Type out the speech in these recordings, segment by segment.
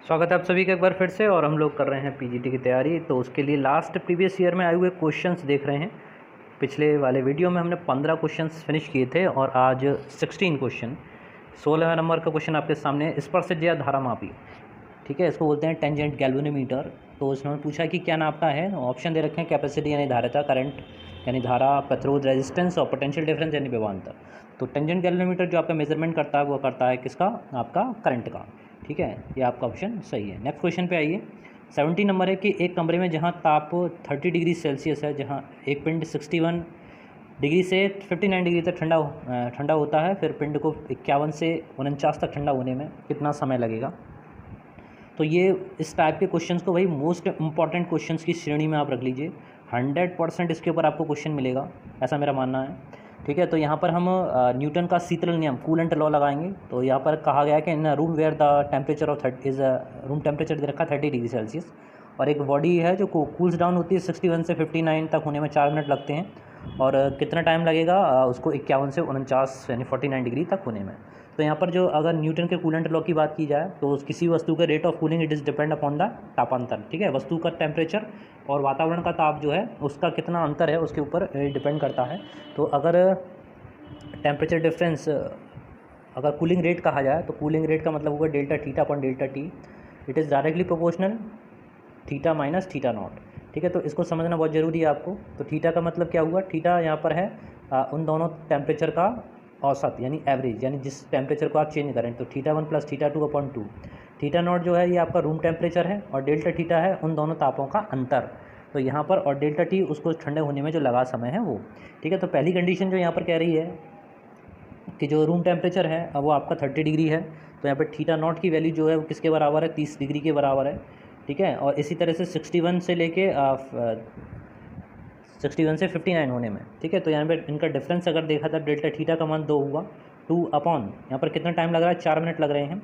स्वागत है आप सभी का एक बार फिर से। और हम लोग कर रहे हैं पीजीटी की तैयारी, तो उसके लिए लास्ट प्रीवियस ईयर में आए हुए क्वेश्चंस देख रहे हैं। पिछले वाले वीडियो में हमने 15 क्वेश्चंस फिनिश किए थे और आज 16 क्वेश्चन। 16 नंबर का क्वेश्चन आपके सामने है, स्पर्शज्या धारामापी। ठीक है, इसको बोलते हैं टेंजेंट गैल्वेनोमीटर। तो इसमें पूछा कि क्या नापता है। ऑप्शन दे रखे हैं कैपेसिटी यानी धारिता, करंट यानी धारा, प्रतिरोध रेजिस्टेंस और पोटेंशियल डिफरेंस यानी विभवांतर। तो टेंजेंट गैल्वेनोमीटर जो आपका मेजरमेंट करता है वो करता है किसका, आपका करंट का। ठीक है, ये आपका ऑप्शन सही है। नेक्स्ट क्वेश्चन पे आइए। 70 नंबर है कि एक कमरे में जहाँ ताप 30 डिग्री सेल्सियस है, जहाँ एक पिंड 61 डिग्री से 59 डिग्री तक ठंडा होता है, फिर पिंड को 51 से 49 तक ठंडा होने में कितना समय लगेगा। तो ये इस टाइप के क्वेश्चंस को भाई मोस्ट इंपॉर्टेंट क्वेश्चंस की श्रेणी में आप रख लीजिए। 100% इसके ऊपर आपको क्वेश्चन मिलेगा, ऐसा मेरा मानना है। ठीक है, तो यहाँ पर हम न्यूटन का शीतलन नियम, कूलेंट लॉ लगाएंगे। तो यहाँ पर कहा गया है कि in room where the temperature of room temperature दे रखा 30 डिग्री सेल्सियस, और एक बॉडी है जो कूल्स डाउन होती है 61 से 59 तक होने में 4 मिनट लगते हैं, और कितना टाइम लगेगा उसको 51 से 49 यानी 49 डिग्री तक होने में। तो यहाँ पर जो अगर न्यूटन के कूलेंट लॉ की बात की जाए तो किसी वस्तु का rate of cooling it is depend upon the तापांतर। ठीक है, वस्तु का टेम्परेचर और वातावरण का ताप जो है उसका कितना अंतर है उसके ऊपर डिपेंड करता है। तो अगर टेम्परेचर डिफरेंस, अगर कूलिंग रेट कहा जाए तो कूलिंग रेट का मतलब होगा delta theta upon delta T. It is directly proportional theta minus theta naught. ठीक है, तो इसको समझना बहुत ज़रूरी है आपको। तो थीटा का मतलब क्या हुआ, थीटा यहाँ पर है उन दोनों टेम्परेचर का औसत यानी एवरेज, यानी जिस टेम्परेचर को आप चेंज करें। तो theta 1 plus theta 2 upon 2। Theta naught जो है ये आपका रूम टेम्परेचर है, और डेल्टा थीटा है उन दोनों तापों का अंतर। तो यहाँ पर और डेल्टा टी उसको ठंडे होने में जो लगा समय है वो। ठीक है, तो पहली कंडीशन जो यहाँ पर कह रही है कि जो रूम टेम्परेचर है अब वो आपका 30 डिग्री है, तो यहाँ पर थीटा नॉट की वैल्यू जो है वो किसके बराबर है, 30 डिग्री के बराबर है। ठीक है, और इसी तरह से 61 से लेके 61 से 59 होने में। ठीक है, तो यहाँ पे इनका डिफरेंस अगर देखा था डेल्टा थीटा का मान 2 हुआ, 2 अपॉन यहाँ पर कितना टाइम लग रहा है, 4 मिनट लग रहे हैं।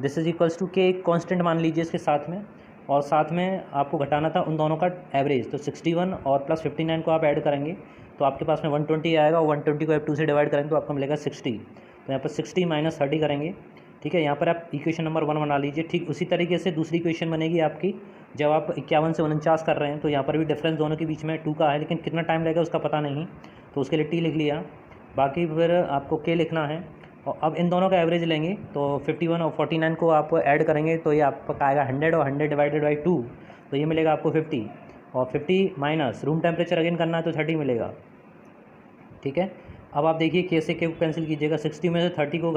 दिस इज इक्वल्स टू के एक कॉन्स्टेंट मान लीजिए इसके साथ में, और साथ में आपको घटाना था उन दोनों का एवरेज। तो 61 और प्लस 59 को आप ऐड करेंगे तो आपके पास में 120 आएगा, और 120 को आप 2 से डिवाइड करेंगे तो आपको मिलेगा 60। तो यहाँ पर 60 माइनस 30 करेंगे। ठीक है, यहाँ पर आप इक्वेशन नंबर 1 बना लीजिए। ठीक उसी तरीके से दूसरी इक्वेशन बनेगी आपकी जब आप 51 से 49 कर रहे हैं, तो यहाँ पर भी डिफरेंस दोनों के बीच में 2 का है, लेकिन कितना टाइम लगेगा उसका पता नहीं, तो उसके लिए टी लिख लिया। बाकी फिर आपको के लिखना है, और अब इन दोनों का एवरेज लेंगे तो 51 और 49 को आप ऐड करेंगे तो ये आपका आएगा 100, और 100 डिवाइडेड बाई 2 तो ये मिलेगा आपको 50, और 50 माइनस रूम टेम्परेचर अगेन करना है तो 30 मिलेगा। ठीक है, अब आप देखिए कैसे के कैंसिल कीजिएगा। 60 में से 30 को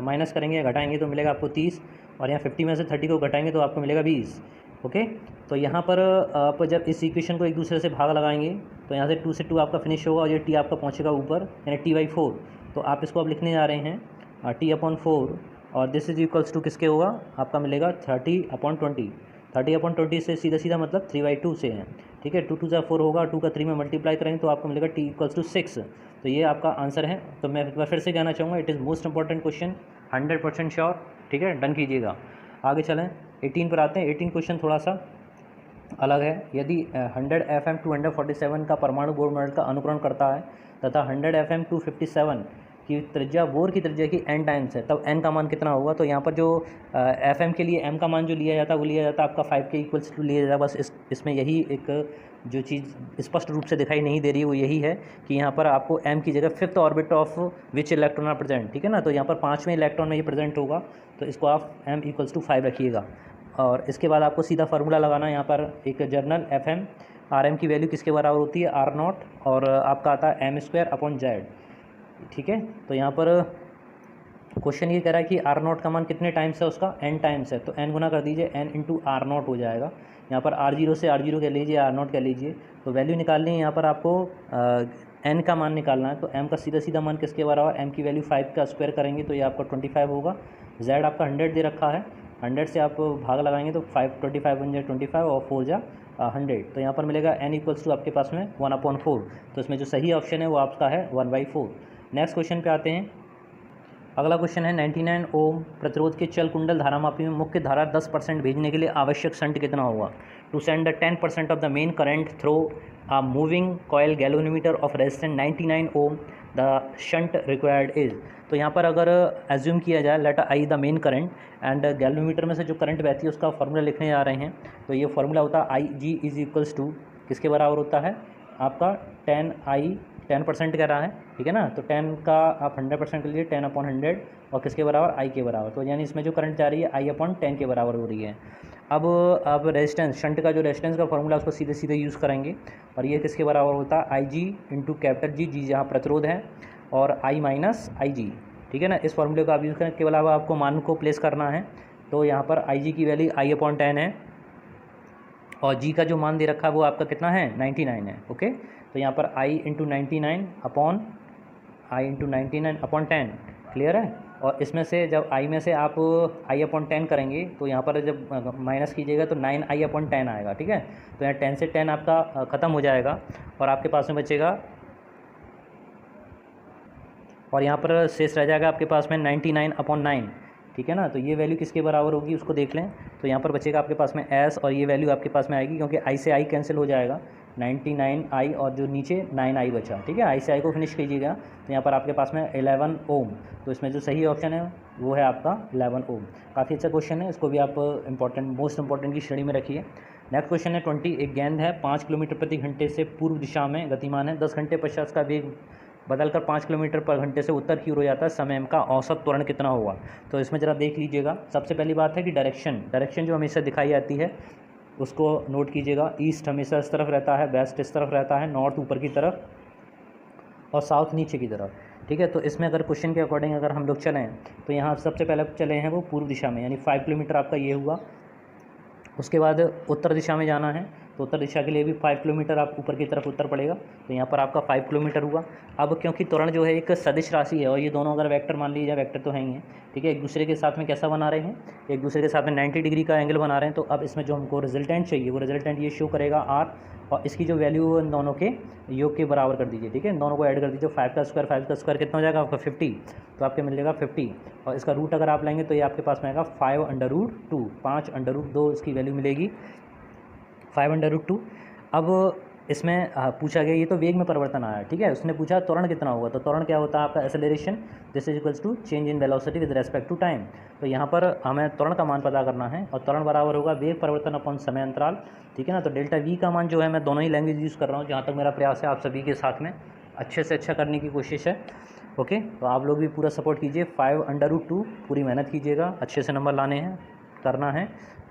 माइनस करेंगे या घटाएंगे तो मिलेगा आपको 30, और यहाँ 50 में से 30 को घटाएंगे तो आपको मिलेगा 20। ओके, तो यहाँ पर आप जब इस इक्वेशन को एक दूसरे से भाग लगाएंगे तो यहाँ से 2 से 2 आपका फिनिश होगा, और ये टी आपका पहुँचेगा ऊपर यानी t/4। तो आप इसको अब लिखने जा रहे हैं t/4, और दिस इज इक्वल्स टू किसके होगा, आपका मिलेगा 30/20। 30/20 से सीधा सीधा मतलब 3/2 से है। ठीक है, 2 2 4 होगा, 2 का 3 में मल्टीप्लाई करेंगे तो आपको मिलेगा t=6। तो ये आपका आंसर है। तो मैं एक बार फिर से कहना चाहूँगा, it is most important question, 100% sure. ठीक है, डन कीजिएगा। आगे चलें, 18 पर आते हैं। 18 क्वेश्चन थोड़ा सा अलग है। यदि 100 FM 247 का परमाणु बोर मॉडल का अनुकरण करता है तथा 100 FM 257 की त्रिज्या बोर की त्रिज्या की n टाइम्स है, तब n का मान कितना होगा। तो यहाँ पर जो FM के लिए m का मान जो लिया जाता है वो लिया जाता है आपका 5 के इक्वल्स टू लिया जाता है। बस इसमें यही एक जो चीज़ स्पष्ट रूप से दिखाई नहीं दे रही है वो यही है कि यहाँ पर आपको m की जगह 5th orbit of which electron are present. ठीक है ना, तो यहाँ पर 5वें इलेक्ट्रॉन में ये प्रेजेंट होगा, तो इसको आप m = 5 रखिएगा। और इसके बाद आपको सीधा फार्मूला लगाना है। यहाँ पर एक जर्नल FM RM की वैल्यू किसके बराबर होती है, R0, और आपका आता है m²/z। ठीक है, तो यहाँ पर क्वेश्चन ये कह रहा है कि R0 का मान कितने टाइम्स है, उसका n टाइम्स है, तो n गुना कर दीजिए, n × R0 हो जाएगा। यहाँ पर R0 से R0 कह लीजिए, R0 कह लीजिए। तो वैल्यू निकालनी है, यहाँ पर आपको n का मान निकालना है। तो m का सीधा सीधा मान किसके बराबर, m की वैल्यू 5 का स्क्वायर करेंगे तो ये आपका 25 होगा। z आपका 100 दे रखा है, 100 से आप भाग लगाएंगे तो 25 1 × 25 और 4 × 100। तो यहाँ पर मिलेगा n = आपके पास में 1/4। तो इसमें जो सही ऑप्शन है वो आपका है 1/4। नेक्स्ट क्वेश्चन पे आते हैं। अगला क्वेश्चन है 99 ओम प्रतिरोध के चल कुंडल धारामापी में मुख्य धारा 10% भेजने के लिए आवश्यक शंट कितना होगा। To send the 10% of the main current through a moving coil galvanometer of resistance 99 ohm, the shunt required is. तो यहाँ पर अगर एज्यूम किया जाए let I the main current and galvanometer में से जो करंट बहती है उसका फॉर्मूला लिखने जा रहे हैं, तो ये फॉर्मूला होता है आई जी इज इक्वल्स टू किसके बराबर होता है आपका 10% कह रहा है, ठीक है ना। तो 10 का आप 100% के लिए 10/100 और किसके बराबर आई के बराबर, तो यानी इसमें जो करंट जा रही है I/10 के बराबर हो रही है। अब रेजिस्टेंस शंट का जो रेजिस्टेंस का फॉर्मूला उसको सीधे सीधे यूज़ करेंगे और ये किसके बराबर होता है आई जी इंटू कैपिटल जी, जी जहाँ प्रतिरोध है, और आई माइनस आई जी, ठीक है ना। इस फॉर्मूले को आप यूज़ करें, केवल अब आपको मान को प्लेस करना है। तो यहाँ पर आई जी की वैल्यू I/10 है और जी का जो मान दे रखा है वो आपका कितना है 99 है, ओके। तो यहाँ पर I इंटू 99 अपॉन 10 क्लियर है। और इसमें से जब I में से आप I/10 करेंगे तो यहाँ पर जब माइनस कीजिएगा तो 9I/10 आएगा, ठीक है। तो यहाँ 10 से 10 आपका ख़त्म हो जाएगा और आपके पास में बचेगा, और यहाँ पर शेष रह जाएगा आपके पास में 99/9, ठीक है ना। तो ये वैल्यू किसके बराबर होगी उसको देख लें। तो यहाँ पर बचेगा आपके पास में S और ये वैल्यू आपके पास में आएगी क्योंकि I से I कैंसिल हो जाएगा, 99I और जो नीचे 9I बचा, ठीक है। I से I को फिनिश कीजिएगा तो यहाँ पर आपके पास में 11 ओम। तो इसमें जो सही ऑप्शन है वो है आपका 11 ओम। काफ़ी अच्छा क्वेश्चन है, इसको भी आप मोस्ट इंपॉर्टेंट की श्रेणी में रखिए। नेक्स्ट क्वेश्चन है 20। एक गेंद है 5 किलोमीटर प्रति घंटे से पूर्व दिशा में गतिमान है, 10 घंटे पश्चात का वेग बदलकर 5 किलोमीटर पर घंटे से उत्तर की ओर हो जाता है, समय का औसत त्वरण कितना होगा। तो इसमें ज़रा देख लीजिएगा। सबसे पहली बात है कि डायरेक्शन जो हमेशा दिखाई जाती है उसको नोट कीजिएगा। ईस्ट हमेशा इस तरफ रहता है, वेस्ट इस तरफ रहता है, नॉर्थ ऊपर की तरफ और साउथ नीचे की तरफ, ठीक है। तो इसमें अगर क्वेश्चन के अकॉर्डिंग अगर हम लोग चलें तो यहाँ सबसे पहले चले हैं वो पूर्व दिशा में, यानी 5 किलोमीटर आपका ये हुआ। उसके बाद उत्तर दिशा में जाना है तो उत्तर दिशा के लिए भी 5 किलोमीटर आप ऊपर की तरफ उत्तर पड़ेगा, तो यहाँ पर आपका 5 किलोमीटर हुआ। अब क्योंकि त्वरण जो है एक सदिश राशि है और ये दोनों अगर वेक्टर मान लीजिए, वेक्टर तो है ही हैं, ठीक है, एक दूसरे के साथ में कैसा बना रहे हैं, एक दूसरे के साथ में 90 डिग्री का एंगल बना रहे हैं। तो अब इसमें जो हमको रिजल्टेंट चाहिए वो रिजल्टेंट ये शो करेगा R, और इसकी जो वैल्यू इन दोनों के योग के बराबर कर दीजिए, ठीक है। इन दोनों को ऐड कर दीजिए, 5 का स्क्वायर कितना हो जाएगा आपका 50, तो आपके मिल जाएगा 50 और इसका रूट अगर आप लेंगे तो ये आपके पास में आएगा 5/2, 5/2 इसकी वैल्यू मिलेगी 5/2। अब इसमें पूछा गया, ये तो वेग में परिवर्तन आया, ठीक है। उसने पूछा त्वरण कितना होगा, तो त्वरण क्या होता है आपका acceleration, this is equals to change in velocity with respect to time. तो यहाँ पर हमें त्वरण का मान पता करना है और त्वरण बराबर होगा वेग परिवर्तन अपॉन समय अंतराल, ठीक है ना। तो डेल्टा V का मान जो है मैं दोनों ही लैंग्वेज यूज़ कर रहा हूँ, जहाँ तक मेरा प्रयास है आप सभी के साथ में अच्छे से अच्छा करने की कोशिश है, ओके। तो आप लोग भी पूरा सपोर्ट कीजिए, 5/2 पूरी मेहनत कीजिएगा, अच्छे से नंबर लाने हैं, करना है।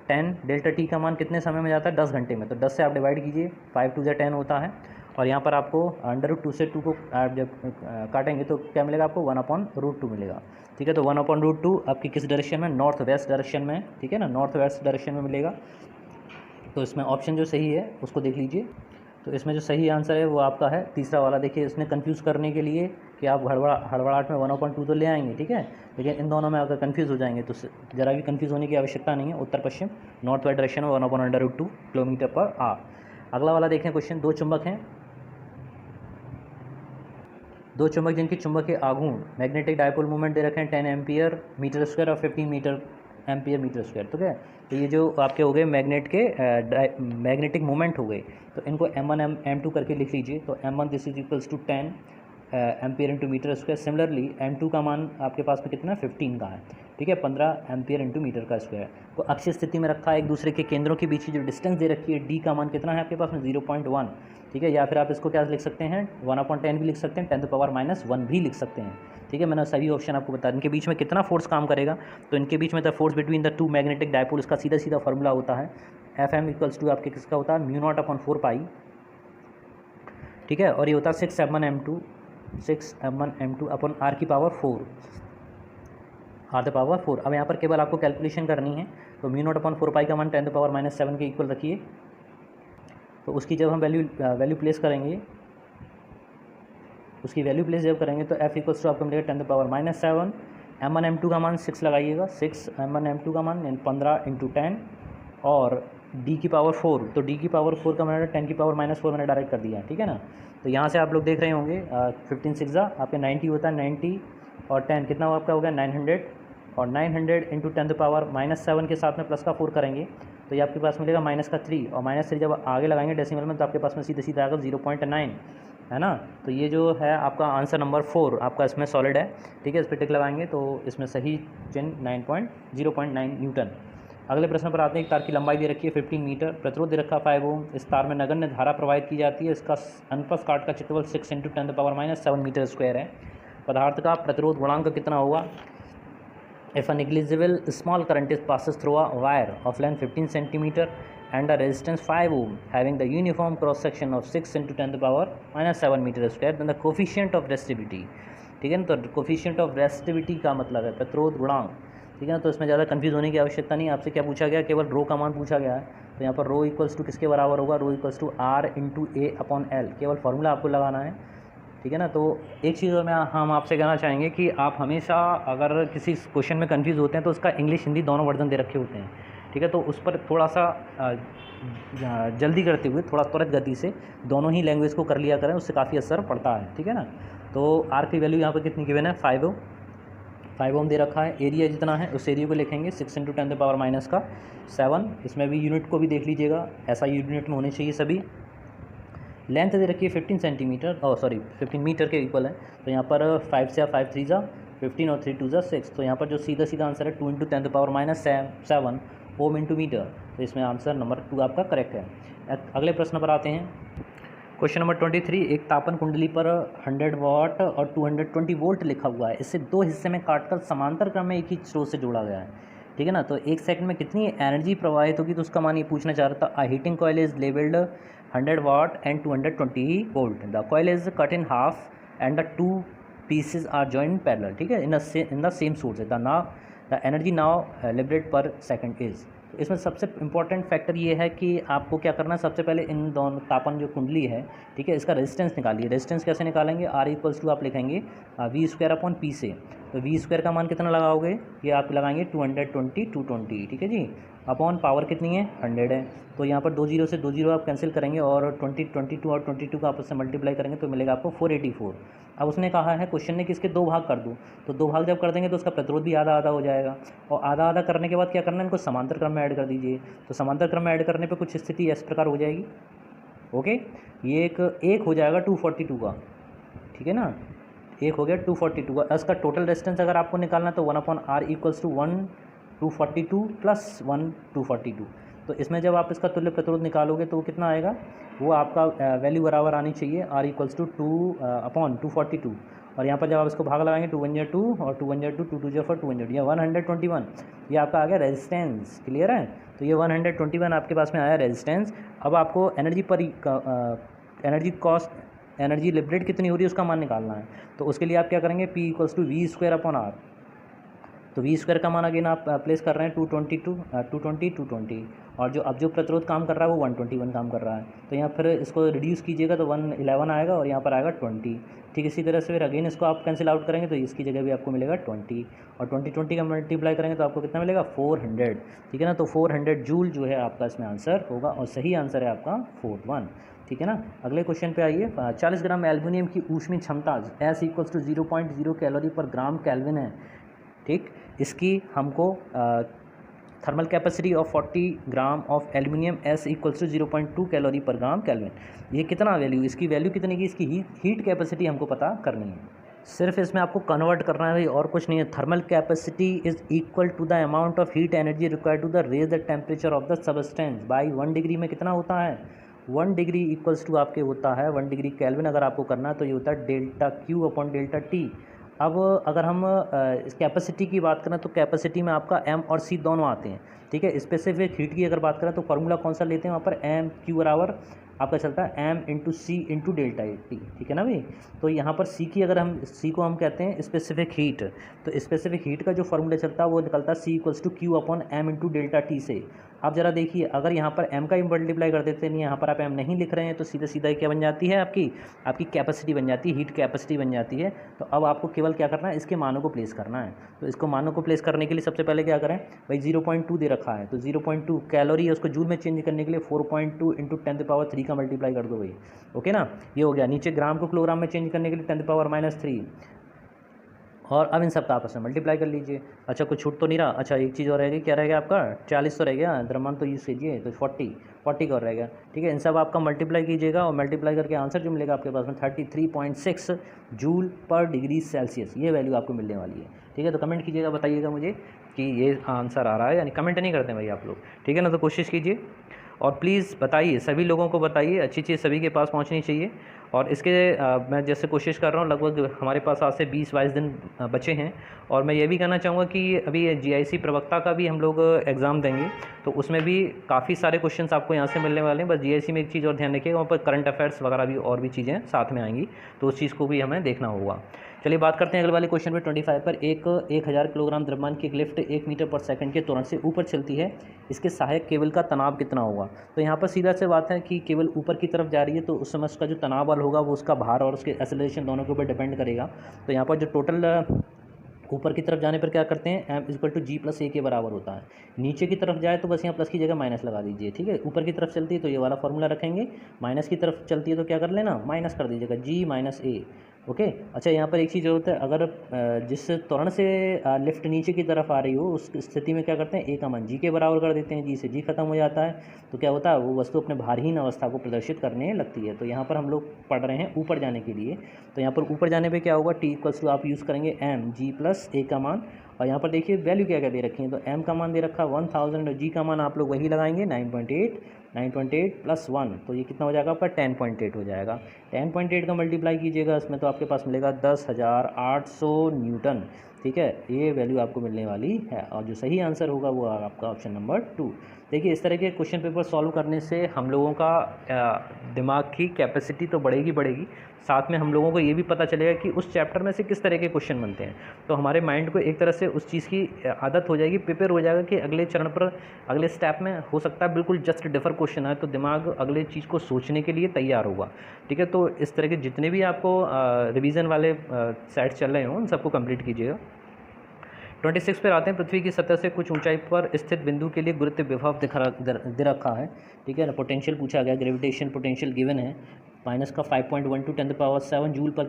10 डेल्टा T का मान कितने समय में जाता है 10 घंटे में, तो 10 से आप डिवाइड कीजिए, 5 2 10 होता है और यहाँ पर आपको √2 से 2 को आप जब काटेंगे तो क्या मिलेगा आपको 1/√2 मिलेगा, ठीक है। तो 1/√2 आपकी किस डायरेक्शन में, नॉर्थ वेस्ट डायरेक्शन में, ठीक है ना, नॉर्थ वेस्ट डायरेक्शन में मिलेगा। तो इसमें ऑप्शन जो सही है उसको देख लीजिए। तो इसमें जो सही आंसर है वो आपका है तीसरा वाला। देखिए इसने कंफ्यूज करने के लिए कि आप हड़बड़ाहट में 1/2 तो ले आएंगे, ठीक है, लेकिन इन दोनों में अगर कंफ्यूज हो जाएंगे तो ज़रा भी कंफ्यूज होने की आवश्यकता नहीं है। उत्तर पश्चिम नॉर्थ वेस्ट डायरेक्शन में 1/2 किलोमीटर पर आ। अगला वाला देखें क्वेश्चन। दो चुंबक हैं, दो चुंबक जिनकी चुंबक के आघूर्ण मैग्नेटिक डायपोल मूवमेंट दे रखे हैं 10 एम्पियर मीटर स्क्वायर और 15 एम्पियर मीटर स्क्वायर, तो क्या है, तो ये जो आपके हो गए मैग्नेटिक मोमेंट हो गए, तो इनको M1 M2 करके लिख लीजिए। तो M1 this is equals to 10 ampere into metre square. Similarly M2 का मान आपके पास में कितना 15 का है, ठीक है, 15 एम्पियर इंटू मीटर का स्क्वायर। तो अक्षीय स्थिति में रखा है, एक दूसरे के केंद्रों के बीच की जो डिस्टेंस दे रखी है D का मान कितना है आपके पास में 0.1, ठीक है। या फिर आप इसको क्या लिख सकते हैं 1/10 भी लिख सकते हैं, 10⁻⁻1 भी लिख सकते हैं, ठीक है। मैंने सभी ऑप्शन आपको बता, इनके बीच में कितना फोर्स काम करेगा, तो इनके बीच में the force between the two magnetic dipole, इसका सीधा सीधा फार्मूला होता है FM इक्वल्स टू आपके किसका होता है μ0/4π, ठीक है। और ये होता है 6m1m2 अपन R की पावर 4, R⁴। अब यहाँ पर केवल आपको कैलकुलेशन करनी है, तो μ0/4π का मान 10⁻⁻7 के इक्वल रखिए। तो उसकी जब हम वैल्यू प्लेस करेंगे, उसकी वैल्यू प्लेस जब करेंगे तो F इक्वल्स टू आपको मिलेगा 10⁻⁻7। M1 M2 का मान 6 लगाइएगा, 6 M1 M2 का मान 15 × 10 और D की पावर 4, तो D की पावर 4 का मैंने 10⁻⁻4 मैंने डायरेक्ट कर दिया है, ठीक है ना। तो यहाँ से आप लोग देख रहे होंगे 15 6 आपके 90 होता है, 90 और 10 कितना आपका हो गया 900, और 900 × 10⁻⁻7 के साथ में प्लस का 4 करेंगे तो ये आपके पास मिलेगा -3, और -3 जब आगे लगाएंगे डेसिमल में तो आपके पास में सीधे सीधे आएगा 0.9, है ना। तो ये जो है आपका आंसर नंबर 4 आपका इसमें सॉलिड है, ठीक है। इस पर टिक लगाएंगे तो इसमें सही चिन्ह 0.9 न्यूटन। अगले प्रश्न पर आते हैं। एक तार की लंबाई दे रखी है 15 मीटर, प्रतिरोध दे रखा 5 ओम, इस तार में नगण्य धारा प्रवाहित की जाती है, इसका अनुप्रस्थ काट का क्षेत्रफल 6 × 10⁻⁷ मीटर स्क्वायर है। पदार्थ का प्रतिरोध गुणांक कितना होगा? If a negligible small current is passes through a wire of length 15 centimeter and a resistance 5 ohm having the uniform cross section of 6 × 10⁻⁷ meter square, then the coefficient of resistivity, ठीक है ना। तो कोफिशिएंट ऑफ रेसिस्टिविटी का मतलब है प्रतिरोध गुणांक, ठीक है ना। तो इसमें ज़्यादा कंफ्यूज होने की आवश्यकता नहीं। आपसे क्या पूछा गया? केवल रो का मान पूछा गया है। तो यहाँ पर रो इक्वल्स टू किसके बराबर होगा? रो इक्वल्स टू R × A/L, केवल फार्मूला आपको लगाना है, ठीक है ना। तो एक चीज़ और हम आपसे कहना चाहेंगे कि आप हमेशा अगर किसी क्वेश्चन में कंफ्यूज होते हैं तो उसका इंग्लिश हिंदी दोनों वर्जन दे रखे होते हैं, ठीक है। तो उस पर थोड़ा सा जल्दी करते हुए, थोड़ा त्वरित गति से दोनों ही लैंग्वेज को कर लिया करें, उससे काफ़ी असर पड़ता है, ठीक है ना। तो आर की वैल्यू यहाँ पर कितनी गिवन है? 5 ओम दे रखा है। एरिया जितना है उस एरिया को लिखेंगे 6 × 10⁻⁷। इसमें भी यूनिट को भी देख लीजिएगा, ऐसा यूनिट में होने चाहिए सभी। लेंथ दे रखी है 15 सेंटीमीटर, 15 मीटर के इक्वल है। तो यहाँ पर 5 से 5 3 जा 15 और 3 2 जा 6। तो यहाँ पर जो सीधा आंसर है 2 × 10⁻⁷ ओम × मीटर। तो इसमें आंसर नंबर 2 आपका करेक्ट है। अगले प्रश्न पर आते हैं। Question number 23। एक तापन कुंडली पर 100 वाट और 220 वोल्ट लिखा हुआ है, इसे दो हिस्से में काटकर समांतर क्रम में एक ही स्रोत से जोड़ा गया है, ठीक है ना। तो एक सेकंड में कितनी एनर्जी प्रवाहित होगी? तो उसका मान ये पूछना चाह रहा था। अ heating coil is labelled 100 watt and 220 volt. The coil is cut in half and the two pieces are joined in parallel, ठीक है, in the same source. The energy now liberated per second is. तो इसमें सबसे important factor ये है कि आपको क्या करना है, सबसे पहले इन दोनों तापन जो कुंडली है, ठीक है, इसका रेजिस्टेंस निकालिए। रेजिस्टेंस कैसे निकालेंगे? R इक्वल्स टू आप लिखेंगे V²/P से। तो V² का मान कितना लगाओगे? ये आप लगाएंगे 220, ठीक है जी, अपॉन पावर कितनी है? 100 है। तो यहाँ पर 2 0 से 2 0 आप कैंसिल करेंगे और 22 और 22 का आपस में मल्टीप्लाई करेंगे तो मिलेगा आपको 484। अब उसने कहा है, क्वेश्चन ने कि इसके 2 भाग कर दूँ, तो 2 भाग जब कर देंगे तो उसका प्रतिरोध भी आधा आधा हो जाएगा। और आधा आधा करने के बाद क्या करना है? इनको समांतर क्रम में ऐड कर दीजिए। तो समांतर क्रम में ऐड करने पर कुछ स्थिति इस प्रकार हो जाएगी। ओके, ये एक हो जाएगा 242 का, ठीक है ना। एक हो गया 242 का। इसका टोटल रेजिस्टेंस अगर आपको निकालना है तो 1/R इक्वल्स टू 1 242 + 1 242। तो इसमें जब आप इसका तुल्य प्रतिरोध निकालोगे तो वो कितना आएगा? वो आपका वैल्यू बराबर आनी चाहिए R इक्वल्स टू 2/242। और यहाँ पर जब आप इसको भाग लगाएंगे 2 1 2 और 2 1 2 2 2 4 2 1 यह 121, ये आपका आ गया रेजिस्टेंस। क्लियर है? तो ये 121 आपके पास में आया रेजिस्टेंस। अब आपको एनर्जी लिबरेट कितनी हो रही है उसका मान निकालना है। तो उसके लिए आप क्या करेंगे? P equals to V²/R। तो V² का मान अगेन आप प्लेस कर रहे हैं 220 और जो प्रतिरोध काम कर रहा है वो 121 काम कर रहा है। तो यहाँ फिर इसको रिड्यूस कीजिएगा तो 111 आएगा और यहाँ पर आएगा 20। ठीक इसी तरह से फिर अगेन इसको आप कैंसिल आउट करेंगे तो इसकी जगह भी आपको मिलेगा 20 और 20 का मल्टीप्लाई करेंगे तो आपको कितना मिलेगा? 400, ठीक है ना। तो 400 जूल जो है आपका इसमें आंसर होगा और सही आंसर है आपका 4th वन, ठीक है ना। अगले क्वेश्चन पे आइए। 40 ग्राम एल्युमिनियम की ऊष्मीय क्षमता S equals to 0.0 calorie per gram kelvin है, ठीक। इसकी हमको thermal capacity of 40 gram of aluminium S equals to 0.2 calorie per gram kelvin. ये कितना वैल्यू, इसकी वैल्यू कितनी की, इसकी हीट कैपेसिटी हमको पता करनी है। सिर्फ इसमें आपको कन्वर्ट करना है भाई, और कुछ नहीं है। Thermal capacity is equal to the amount of heat energy required to the raise the temperature of the substance by 1 degree में कितना होता है? 1 डिग्री इक्वल्स टू आपके होता है 1 डिग्री केल्विन। अगर आपको करना है तो ये होता है ΔQ/ΔT। अब अगर हम इस कैपेसिटी की बात करें तो कैपेसिटी में आपका M और C दोनों आते हैं, ठीक है। स्पेसिफिक हीट की अगर बात करें तो फार्मूला कौन सा लेते हैं? वहाँ पर MQ बराबर आपका चलता है M × C × ΔT, ठीक है ना भाई। तो यहाँ पर C की अगर हम C को हम कहते हैं स्पेसिफिक हीट, तो स्पेसिफिक हीट का जो फार्मूला चलता है वो निकलता है C equals to Q/M × ΔT से। अब जरा देखिए, अगर यहाँ पर M का मल्टीप्लाई कर देते हैं, यहाँ पर आप M नहीं लिख रहे हैं तो सीधा सीधा क्या बन जाती है? आपकी कैपेसिटी बन जाती है, हीट कैपेसिटी बन जाती है। तो अब आपको केवल क्या करना है? इसके मानों को प्लेस करना है। तो इसको मानों को प्लेस करने के लिए सबसे पहले क्या करें भाई? 0.2 दे रखा है तो 0.2 कैलोरी है, उसको जूल में चेंज करने के लिए 4.2 × 10³ का मल्टीप्लाई कर दो भाई। ओके ना, ये हो गया। नीचे ग्राम को किलोग्राम में चेंज करने के लिए 10⁻³ और अब इन सब का आपस में मल्टीप्लाई कर लीजिए। अच्छा कुछ छूट तो नहीं रहा। अच्छा एक चीज़ और रहेगी, क्या रहेगा आपका 40 तो रह गया, द्रव्यमान तो यूज़ कीजिए तो 40 का और रहेगा। ठीक है, इन सब आपका मल्टीप्लाई कीजिएगा और मल्टीप्लाई करके आंसर जो मिलेगा आपके पास में 33.6 जूल पर डिग्री सेल्सियस, ये वैल्यू आपको मिलने वाली है। ठीक है, तो कमेंट कीजिएगा, बताइएगा मुझे कि ये आंसर आ रहा है, यानी कमेंट नहीं करते भाई आप लोग। ठीक है ना, तो कोशिश कीजिए और प्लीज़ बताइए, सभी लोगों को बताइए, अच्छी चीज़ सभी के पास पहुंचनी चाहिए। और इसके मैं जैसे कोशिश कर रहा हूँ, लगभग हमारे पास आज से 20-22 दिन बचे हैं। और मैं ये भी कहना चाहूँगा कि अभी GIC प्रवक्ता का भी हम लोग एग्ज़ाम देंगे, तो उसमें भी काफ़ी सारे क्वेश्चन्स आपको यहाँ से मिलने वाले हैं। बस GIC में एक चीज़ और ध्यान रखिएगा, वहाँ पर करंट अफेयर्स वगैरह भी और भी चीज़ें साथ में आएंगी, तो उस चीज़ को भी हमें देखना होगा। चलिए बात करते हैं अगले वाले क्वेश्चन पे 25 पर। 1000 किलोग्राम द्रव्यमान की एक लिफ्ट 1 मीटर पर सेकंड के त्वरण से ऊपर चलती है, इसके सहायक केबल का तनाव कितना होगा। तो यहाँ पर सीधा से बात है कि केबल ऊपर की तरफ जा रही है, तो उस समय उसका जो तनाव बल होगा वो उसका भार और उसके एक्सेलरेशन दोनों के ऊपर डिपेंड करेगा। तो यहाँ पर जो टोटल ऊपर की तरफ जाने पर क्या करते हैं, m=g+a के बराबर होता है। नीचे की तरफ जाए तो बस यहाँ प्लस की जगह माइनस लगा दीजिए। ठीक है, ऊपर की तरफ चलती है तो ये वाला फॉर्मूला रखेंगे, माइनस की तरफ चलती है तो क्या कर लेना, माइनस कर दीजिएगा, g-a। ओके। अच्छा यहाँ पर एक चीज़ होता है, अगर जिस त्वरण से लिफ्ट नीचे की तरफ आ रही हो उस स्थिति में क्या करते हैं, a का मान g के बराबर कर देते हैं, g से g खत्म हो जाता है, तो क्या होता है वो वस्तु अपने भारहीन अवस्था को प्रदर्शित करने लगती है। तो यहाँ पर हम लोग पढ़ रहे हैं ऊपर जाने के लिए, तो यहाँ पर ऊपर जाने पे क्या होगा, t आप यूज़ करेंगे mg+a का मान, और यहाँ पर देखिए वैल्यू क्या क्या दे रखी है, तो m का मान दे रखा है 1000 और g का मान आप लोग वही लगाएंगे 9.8 + 1, तो ये कितना हो जाएगा आपका 10.8 हो जाएगा। 10.8 का मल्टीप्लाई कीजिएगा इसमें तो आपके पास मिलेगा 10,800 न्यूटन। ठीक है, ये वैल्यू आपको मिलने वाली है, और जो सही आंसर होगा वो आपका ऑप्शन नंबर 2। देखिए इस तरह के क्वेश्चन पेपर सॉल्व करने से हम लोगों का दिमाग की कैपेसिटी तो बढ़ेगी, साथ में हम लोगों को ये भी पता चलेगा कि उस चैप्टर में से किस तरह के क्वेश्चन बनते हैं। तो हमारे माइंड को एक तरह से उस चीज़ की आदत हो जाएगी, प्रिपेयर हो जाएगा कि अगले चरण पर, अगले स्टेप में हो सकता है बिल्कुल जस्ट डिफर क्वेश्चन आए, तो दिमाग अगले चीज़ को सोचने के लिए तैयार होगा। ठीक है, तो इस तरह के जितने भी आपको रिवीजन वाले सेट चल रहे हों उन सबको कंप्लीट कीजिएगा। 26 पर आते हैं। पृथ्वी की सतह से कुछ ऊंचाई पर स्थित बिंदु के लिए गुरुत्व विभव दे रखा है। ठीक है ना, पोटेंशियल पूछा गया, ग्रेविटेशन पोटेंशियल गिवन है, माइनस का 5.12 10⁷ जूल पर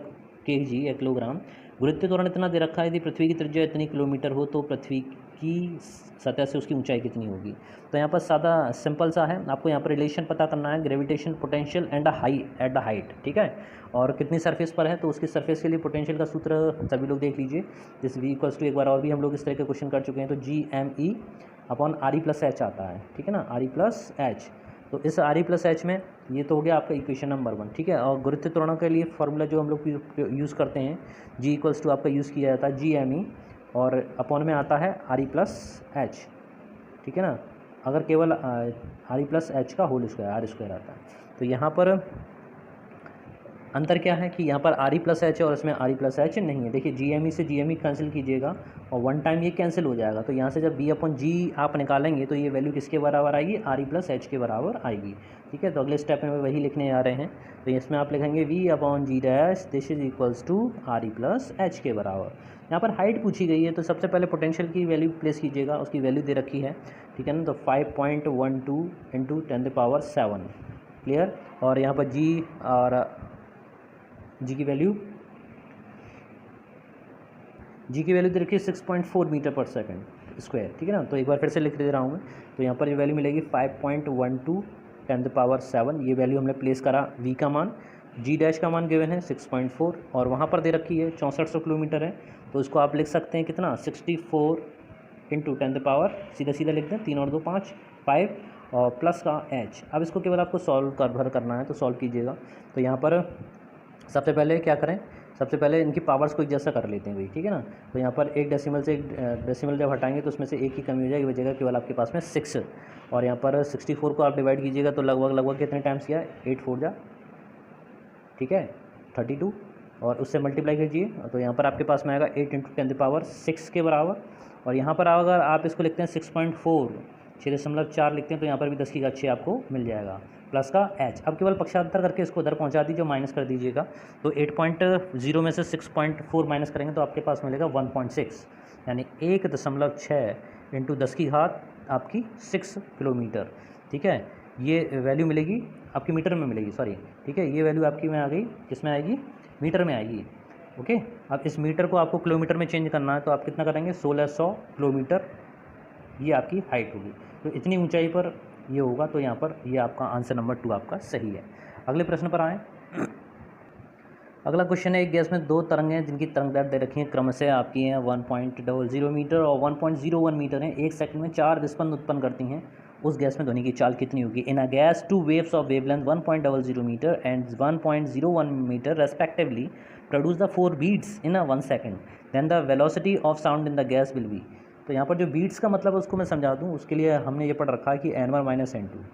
kg या किलोग्राम। गुरुत्व त्वरण इतना दे रखा है, यदि पृथ्वी की त्रिज्या इतनी किलोमीटर हो तो पृथ्वी की सतह से उसकी ऊंचाई कितनी होगी। तो यहाँ पर सादा सिंपल सा है, आपको यहाँ पर रिलेशन पता करना है, gravitation potential and at the height. ठीक है, और कितनी सरफेस पर है तो उसकी सरफेस के लिए पोटेंशियल का सूत्र सभी लोग देख लीजिए, जिस v = एक बार और भी हम लोग इस तरह के क्वेश्चन कर चुके हैं, तो GME/RE+H आता है। ठीक है ना, RE+H, तो इस RE+H में ये तो हो गया आपका इक्वेशन नंबर 1। ठीक है, और गुरुत्व त्वरण के लिए फार्मूला जो हम लोग यूज़ करते हैं, G = आपका यूज़ किया जाता है GME, और अपॉन में आता है RE+H। ठीक है ना, अगर केवल RE+H का होल स्क्वायर R² आता है। तो यहाँ पर अंतर क्या है कि यहाँ पर RE+H है और इसमें RE+H नहीं है। देखिए GME से GME कैंसिल कीजिएगा और 1 टाइम ये कैंसिल हो जाएगा, तो यहाँ से जब B/G आप निकालेंगे तो ये वैल्यू किसके बराबर आएगी, RE+H के बराबर आएगी। ठीक है, तो अगले स्टेप में वही लिखने आ रहे हैं, तो इसमें आप लिखेंगे V/G' this is equals to RE+H के बराबर। यहाँ पर हाइट पूछी गई है, तो सबसे पहले पोटेंशियल की वैल्यू प्लेस कीजिएगा, उसकी वैल्यू दे रखी है। ठीक है ना, तो 5.12 × 10⁷ क्लियर, और यहाँ पर जी की वैल्यू दे रखी है 6.4 मीटर पर सेकंड स्क्वायर। ठीक है ना, तो एक बार फिर से लिख दे रहा हूँ मैं, तो यहाँ पर ये वैल्यू मिलेगी 5.12 × 10⁷, ये वैल्यू हमने प्लेस करा। v का मान, g' का मान गिवन है 6.4, और वहाँ पर दे रखी है 6400 किलोमीटर है, तो इसको आप लिख सकते हैं कितना, 64 × 10⁻, सीधा लिखते हैं, 3 और 2 5 और प्लस का h। अब इसको केवल आपको सॉल्व करना है, तो सॉल्व कीजिएगा। तो यहाँ पर सबसे पहले क्या करें, सबसे पहले इनकी पावर्स को एक जैसा कर लेते हैं भाई। ठीक है ना, तो यहाँ पर एक डेसिमल से एक डेसिमल जब हटाएंगे तो उसमें से एक की कमी हो जाएगी, बचेगा केवल आपके पास में 6, और यहाँ पर 64 को आप डिवाइड कीजिएगा तो लगभग कितने टाइम्स किया, 8 4 जा, ठीक है 32, और उससे मल्टीप्लाई कीजिए तो यहाँ पर आपके पास में आएगा 8 × 10⁶ के बराबर। और यहाँ पर अगर आप इसको लिखते हैं 6.4 6.4 लिखते हैं तो यहाँ पर भी 10 की 6 आपको मिल जाएगा, प्लस का h। अब केवल पक्षांतर करके इसको उधर पहुँचा दीजिए, माइनस कर दीजिएगा, तो 8.0 में से 6.4 माइनस करेंगे तो आपके पास मिलेगा 1.6, यानी 1.6 × 10⁻⁷ आपकी 6 किलोमीटर। ठीक है, ये वैल्यू मिलेगी आपकी मीटर में मिलेगी, सॉरी। ठीक है, ये वैल्यू आपकी में आ गई, किस में आएगी, मीटर में आएगी। ओके। अब इस मीटर को आपको किलोमीटर में चेंज करना है, तो आप कितना करेंगे, 1600 किलोमीटर ये आपकी हाइट होगी। तो इतनी ऊंचाई पर ये होगा, तो यहाँ पर ये आपका आंसर नंबर 2 आपका सही है। अगले प्रश्न पर आएँ। अगला क्वेश्चन है, एक गैस में दो तरंगें हैं जिनकी तरंग दैर्घ्य दे रखी है, क्रमशः आपकी हैं 1.00 मीटर और 1.01 मीटर हैं। एक सेकंड में 4 विस्पंद उत्पन्न करती हैं। उस गैस में ध्वनि की चाल कितनी होगी? In a gas 2 waves of wavelength 1.00 metre and 1.01 metre respectively produce the 4 beats in a 1 second, then the velocity of sound in the gas will be. तो यहाँ पर जो बीट्स का मतलब है उसको मैं समझा दूँ, उसके लिए हमने ये पढ़ रखा है कि n1 - n2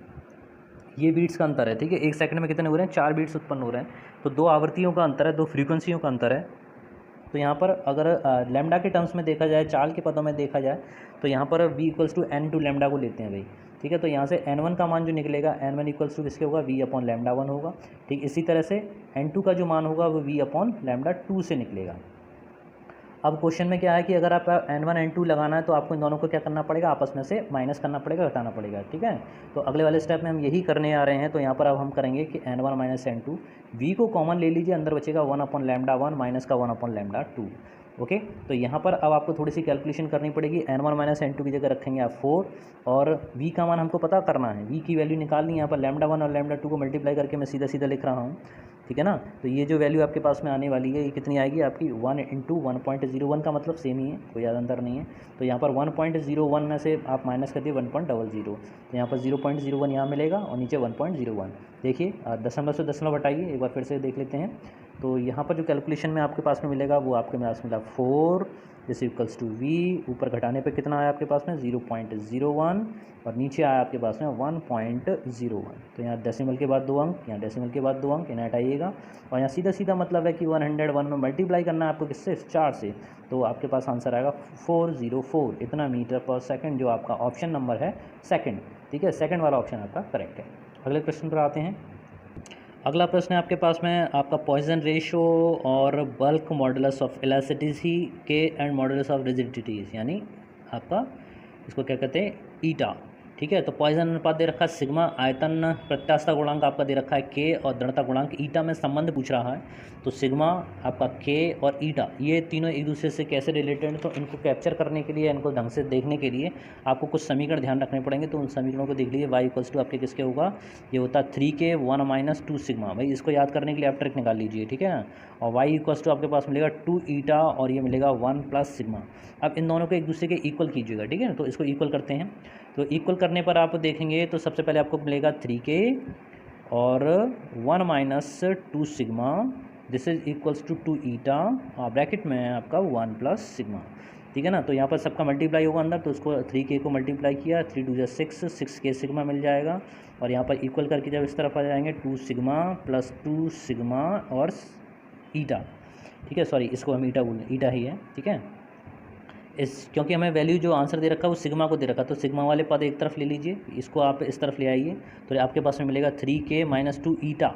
ये बीट्स का अंतर है, ठीक है। एक सेकंड में कितने हो रहे हैं? 4 बीट्स उत्पन्न हो रहे हैं। तो 2 आवृत्तियों का अंतर है, 2 फ्रीक्वेंसियों का अंतर है। तो यहाँ पर अगर लैम्डा के टर्म्स में देखा जाए, चाल के पदों में देखा जाए, तो यहाँ पर v = n लैम्डा को लेते हैं भाई, ठीक है। तो यहाँ से n1 का मान जो निकलेगा, n1 = किसके होगा? v/λ1 होगा, ठीक। इसी तरह से n2 का जो मान होगा वो v/λ2 से निकलेगा। अब क्वेश्चन में क्या है कि अगर आप n1 n2 लगाना है तो आपको इन दोनों को क्या करना पड़ेगा? आपस में से माइनस करना पड़ेगा, घटाना पड़ेगा, ठीक है। तो अगले वाले स्टेप में हम यही करने आ रहे हैं। तो यहाँ पर अब हम करेंगे कि n1 - n2, v को कॉमन ले लीजिए, अंदर बचेगा 1/λ1 माइनस का 1/λ2। ओके। तो यहाँ पर अब आपको थोड़ी सी कैलकुलेशन करनी पड़ेगी। n1 - n2 की जगह रखेंगे आप 4 और v का मान हमको पता करना है, v की वैल्यू निकालनी है। यहाँ पर λ1 और λ2 को मल्टीप्लाई करके मैं सीधा सीधा लिख रहा हूँ, ठीक है ना। तो ये जो वैल्यू आपके पास में आने वाली है, ये कितनी आएगी आपकी? 1 × 1.01 का मतलब सेम ही है, कोई ज़्यादा अंतर नहीं है। तो यहाँ पर 1.01 में से आप माइनस कर दिए 1.00, तो यहाँ पर 0.01 यहाँ मिलेगा और नीचे 1.01। देखिए दशमलव से दशमलव हटाइए, एक बार फिर से देख लेते हैं। तो यहाँ पर जो कैलकुलेशन में आपके पास में मिलेगा वो आपके पास मिला 4 = v, ऊपर घटाने पे कितना आया आपके पास में? 0.01 और नीचे आया आपके पास में 1.01। तो यहाँ डेसिमल के बाद 2 अंक, यहाँ डेसिमल के बाद 2 अंक, इन्हें हटाइएगा और यहाँ सीधा सीधा मतलब है कि 101 में मल्टीप्लाई करना है आपको, किससे? 4 से। तो आपके पास आंसर आएगा 404 इतना मीटर पर सेकंड, जो आपका ऑप्शन नंबर है सेकंड, ठीक है। सेकंड वाला ऑप्शन आपका करेक्ट है। अगले प्रश्न पर आते हैं। अगला प्रश्न है आपके पास में आपका पॉइजन रेशो और बल्क मॉडुलस ऑफ इलास्टिसिटी के एंड मॉडुलस ऑफ रिजिडिटी, यानी आपका इसको क्या कहते हैं? ईटा, ठीक है। तो पॉइजन अनुपात दे रखा है सिग्मा, आयतन प्रत्यास्थता गुणांक आपका दे रखा है के और दृढ़ता गुणांक ईटा में संबंध पूछ रहा है। तो सिग्मा आपका के और ईटा ये तीनों एक दूसरे से कैसे रिलेटेड, तो इनको कैप्चर करने के लिए, इनको ढंग से देखने के लिए आपको कुछ समीकरण ध्यान रखने पड़ेंगे। तो उन समीकरणों को देख लीजिए। y = आपके किसके होगा? ये होता है 3k 1 - 2 सिग्मा। भाई इसको याद करने के लिए आप ट्रिक निकाल लीजिए, ठीक है ना। और y = आपके पास मिलेगा 2 ईटा और ये मिलेगा 1 + सिग्मा। अब इन दोनों को एक दूसरे के इक्वल कीजिएगा, ठीक है ना। तो इसको इक्वल करते हैं। तो इक्वल करने पर आप देखेंगे तो सबसे पहले आपको मिलेगा 3k और 1 - 2 sigma, this is equals to 2 eta और ब्रैकेट में है आपका 1 + सिग्मा, ठीक है ना। तो यहाँ पर सबका मल्टीप्लाई होगा अंदर, तो उसको 3k को मल्टीप्लाई किया, 3 × 2 = 6, 6k सिग्मा मिल जाएगा। और यहाँ पर इक्वल करके जब इस तरफ आ जाएंगे 2 सिग्मा + 2 सिग्मा और ईटा, ठीक है। सॉरी, इसको हम ईटा बोलें, ईटा ही है, ठीक है। क्योंकि हमें वैल्यू जो आंसर दे रखा है वो सिग्मा को दे रखा है, तो सिग्मा वाले पद एक तरफ ले लीजिए, इसको आप इस तरफ ले आइए, तो आपके पास में मिलेगा 3k - 2 ईटा,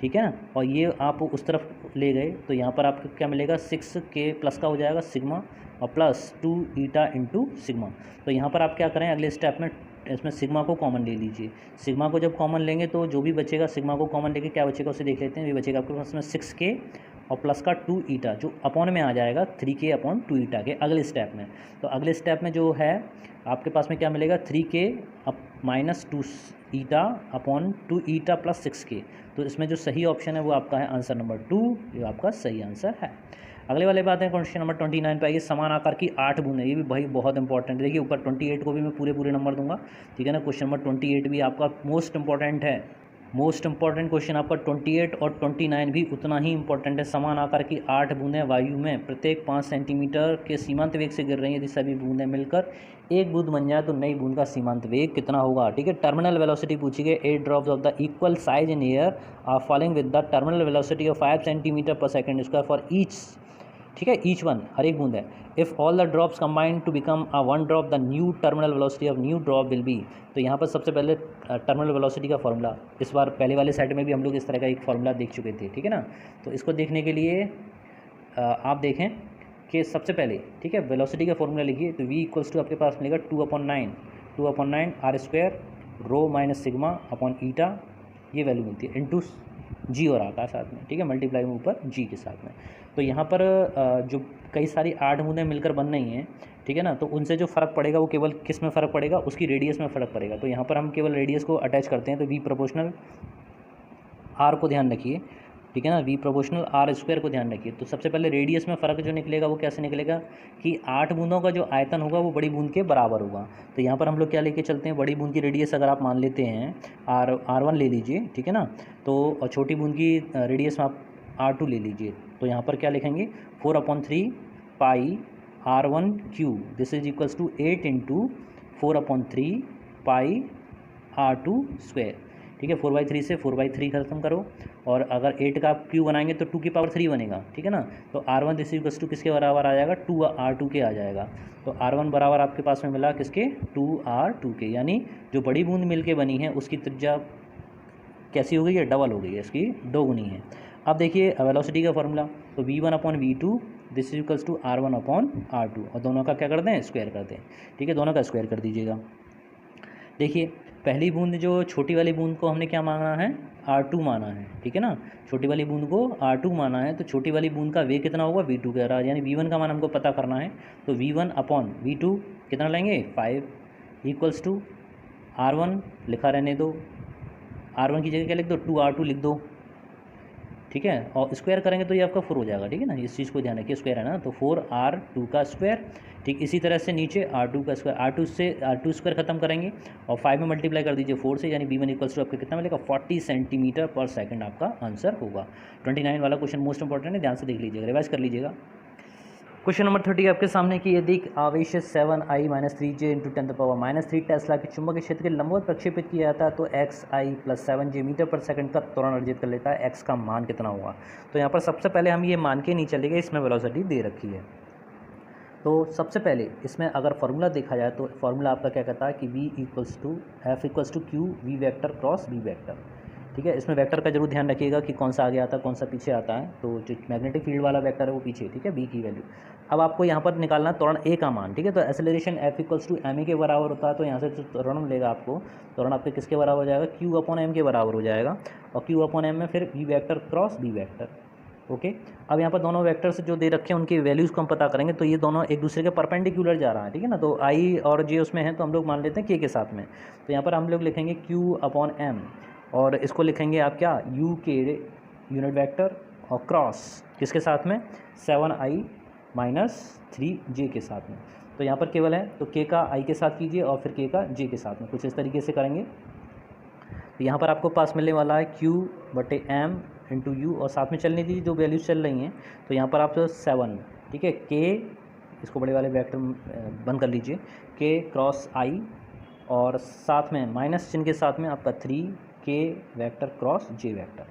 ठीक है ना। और ये आप उस तरफ ले गए तो यहाँ पर आपको क्या मिलेगा? 6k प्लस का हो जाएगा सिग्मा और प्लस 2 ईटा × सिग्मा। तो यहाँ पर आप क्या करें, अगले स्टेप में इसमें सिग्मा को कॉमन ले लीजिए। सिग्मा को जब कॉमन लेंगे तो जो भी बचेगा, सिग्मा को कॉमन लेके क्या बचेगा उसे देख लेते हैं। ये बचेगा आपके पास में 6k और प्लस का 2 ईटा, जो अपॉन में आ जाएगा 3k/2 ईटा के अगले स्टेप में। तो अगले स्टेप में जो है आपके पास में क्या मिलेगा? 3k - 2 ईटा अपॉन 2 ईटा + 6k। तो इसमें जो सही ऑप्शन है वो आपका है आंसर नंबर 2, जो आपका सही आंसर है। अगले वाले बात है क्वेश्चन नंबर 29 पे आइए। समान आकार की 8 बूंदें, ये भी भाई बहुत इंपॉर्टेंट है। देखिए ऊपर 28 को भी मैं पूरे नंबर दूंगा, ठीक है ना। क्वेश्चन नंबर 28 भी आपका मोस्ट इंपॉर्टेंट है। मोस्ट इंपॉर्टेंट क्वेश्चन आपका 28 और 29 भी उतना ही इंपॉर्टेंट है। समान आकार की 8 बूंदें वायु में प्रत्येक 5 सेंटीमीटर के सीमांत वेग से गिर रही हैं। यदि सभी बूंदें मिलकर एक बूंद बन जाए तो नई बूंद का सीमांत वेग कितना होगा? ठीक है। टर्मिनल वेलोसिटी पूछी गई। 8 drops of the equal size in air are falling with the terminal velocity of 5 सेंटीमीटर/सेकंड² फॉर ईच, ठीक है, ईच वन, हर एक बूंद है। If all the drops combine to become a 1 drop, the new terminal velocity of new drop will be. तो यहाँ पर सबसे पहले टर्मिनल वेलोसिटी का फॉर्मूला, इस बार पहले वाले सेट में भी हम लोग इस तरह का एक फॉर्मूला देख चुके थे, ठीक है ना। तो इसको देखने के लिए आप देखें कि सबसे पहले, ठीक है, वेलोसिटी का फॉर्मूला लिखिए। तो v = आपके पास मिलेगा 2/9 r² रो - सिग्मा अपॉन ईटा, ये वैल्यू मिलती है, इंटू जी और आ का साथ में, ठीक है, मल्टीप्लाई में ऊपर जी के साथ में। तो यहाँ पर जो कई सारी 8 बूंदें मिलकर बन रही हैं, ठीक है ना, तो उनसे जो फ़र्क पड़ेगा वो केवल किस में फ़र्क पड़ेगा, उसकी रेडियस में फ़र्क पड़ेगा। तो यहाँ पर हम केवल रेडियस को अटैच करते हैं, तो वी प्रोपोर्शनल आर को ध्यान रखिए, ठीक है ना, वी प्रोपोर्शनल आर स्क्वायर को ध्यान रखिए। तो सबसे पहले रेडियस में फ़र्क जो निकलेगा वो कैसे निकलेगा कि 8 बूंदों का जो आयतन होगा वो बड़ी बूंद के बराबर होगा। तो यहाँ पर हम लोग क्या लेके चलते हैं, बड़ी बूंद की रेडियस अगर आप मान लेते हैं R1 ले लीजिए, ठीक है ना, तो और छोटी बूंद की रेडियस में आप R2 ले लीजिए। तो यहाँ पर क्या लिखेंगे 4/3 pi R1 cube, this is equals to 8 into 4/3 pi R2 square, ठीक है। 4/3 से 4/3 खत्म करो, और अगर 8 का आप क्यू बनाएंगे तो 2 की पावर 3 बनेगा, ठीक है ना। तो R1 दिस इक्वल्स टू किसके बराबर आ जाएगा, 2R2 के आ जाएगा। तो R1 बराबर आपके पास में मिला किसके, 2R2 के, यानी जो बड़ी बूंद मिल के बनी है उसकी त्रिज्या कैसी हो गई है, डबल हो गई है, इसकी दोगुनी है। अब देखिए वेलोसिटी का फॉर्मूला, तो v1/v2 this is equals to R1/R2, और दोनों का क्या कर दें, स्क्वायर कर दें, ठीक है, दोनों का स्क्वायर कर दीजिएगा। देखिए पहली बूंद जो छोटी वाली बूंद को हमने क्या माना है, R2 माना है, ठीक है ना, छोटी वाली बूंद को R2 माना है। तो छोटी वाली बूंद का वे कितना होगा, V2 कह रहा है, यानी V1 का मान हमको पता करना है। तो v1/v2 कितना लेंगे, 5 इक्वल्स टू R1 लिखा रहने दो, R1 की जगह क्या लिख दो, 2R2 लिख दो, ठीक है, और स्क्वायर करेंगे तो ये आपका 4 हो जाएगा, ठीक है ना, इस चीज़ को ध्यान रखिए, स्क्वायर है ना, तो 4R2 का स्क्वायर, ठीक। इसी तरह से नीचे R2 का स्क्वायर, R2 से R2 स्क्वायर खत्म करेंगे और 5 में मल्टीप्लाई कर दीजिए 4 से, यानी v1 इक्वल्स टू आपका कितना मिलेगा, 40 सेंटीमीटर पर सेकंड आपका आंसर होगा। 29 वाला क्वेश्चन मोस्ट इंपॉर्टेंट है, ध्यान से देख लीजिएगा, रिवाइज कर लीजिएगा। क्वेश्चन नंबर 30 आपके सामने कि यदि आवेश 7i-3j × 10⁻³ टेस्ला के चुंबकीय क्षेत्र के लंबवत प्रक्षेपित किया जाता है तो xi + 7j मीटर पर सेकंड का त्वरण अर्जित कर लेता है, x का मान कितना होगा। तो यहाँ पर सबसे पहले हम ये मान के नहीं चलेंगे, इसमें वेलोसिटी दे रखी है। तो सबसे पहले इसमें अगर फार्मूला देखा जाए तो फार्मूला आपका क्या कहता है कि F = Q v vector cross v vector, ठीक है। इसमें वेक्टर का जरूर ध्यान रखिएगा कि कौन सा आगे आता है कौन सा पीछे आता है। तो जो मैग्नेटिक फील्ड वाला वेक्टर है वो पीछे, ठीक है, बी की वैल्यू। अब आपको यहाँ पर निकालना त्वरण ए का मान, ठीक है। तो एक्सेलरेशन F = ma के बराबर होता है, तो यहाँ से जो त्वरण मिलेगा आपको, त्वरण आपके किसके बराबर हो जाएगा, Q/m के बराबर हो जाएगा, और Q/m में फिर v vector cross v vector, okay. अब यहाँ पर दोनों वेक्टर्स जो दे रखे हैं उनकी वैल्यूज़ को हम पता करेंगे, तो ये दोनों एक दूसरे के परपेंडिकुलर जा रहा है, ठीक है ना। तो आई और जे उसमें है तो हम लोग मान लेते हैं के साथ में। तो यहाँ पर हम लोग लिखेंगे Q/m, और इसको लिखेंगे आप क्या, u के यूनिट वेक्टर, और क्रॉस किसके साथ में, 7i-3j के साथ में। तो यहाँ पर केवल है तो k का i के साथ कीजिए और फिर k का j के साथ में, कुछ इस तरीके से करेंगे। तो यहाँ पर आपको पास मिलने वाला है Q/m × u, और साथ में चलने दीजिए जो वैल्यूज चल रही हैं। तो यहाँ पर आप 7, ठीक है, k, इसको बड़े वाले वेक्टर बंद कर लीजिए, k क्रॉस i, और साथ में माइनस चिन्ह के साथ में आपका 3k vector cross j vector.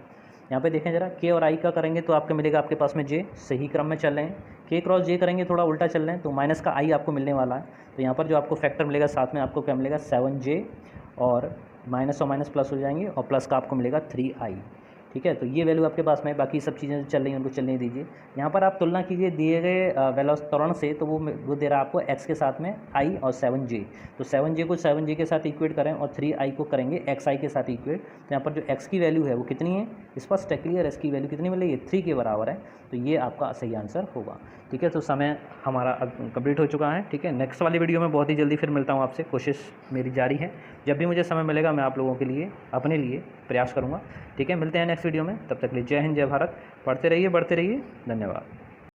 यहाँ पे देखें जरा, k और i का करेंगे तो आपका मिलेगा आपके पास में j, सही क्रम में चल रहे हैं। k क्रॉस j करेंगे थोड़ा उल्टा चल रहे हैं, तो माइनस का i आपको मिलने वाला है। तो यहाँ पर जो आपको फैक्टर मिलेगा साथ में आपको क्या मिलेगा, 7j, और माइनस और माइनस प्लस हो जाएंगे, और प्लस का आपको मिलेगा 3i, ठीक है। तो ये वैल्यू आपके पास में, बाकी सब चीज़ें चल रही हैं उनको चलने दीजिए। यहाँ पर आप तुलना कीजिए दिए गए त्वरण से, तो वो दे रहा है आपको x के साथ में i और 7j। तो 7j को 7j के साथ इक्वेट करें और 3i को करेंगे xi के साथ इक्वेट। तो यहाँ पर जो x की वैल्यू है वो कितनी है, स्पष्ट है, क्लियर, x की वैल्यू कितनी मिलेगी, 3 के बराबर है। तो ये आपका सही आंसर होगा, ठीक है। तो समय हमारा अब कंप्लीट हो चुका है, ठीक है। नेक्स्ट वाली वीडियो में बहुत ही जल्दी फिर मिलता हूँ आपसे, कोशिश मेरी जारी है, जब भी मुझे समय मिलेगा मैं आप लोगों के लिए, अपने लिए प्रयास करूँगा, ठीक है। मिलते हैं नेक्स्ट वीडियो में, तब तक के लिए जय हिंद, जय भारत। पढ़ते रहिए, बढ़ते रहिए, धन्यवाद।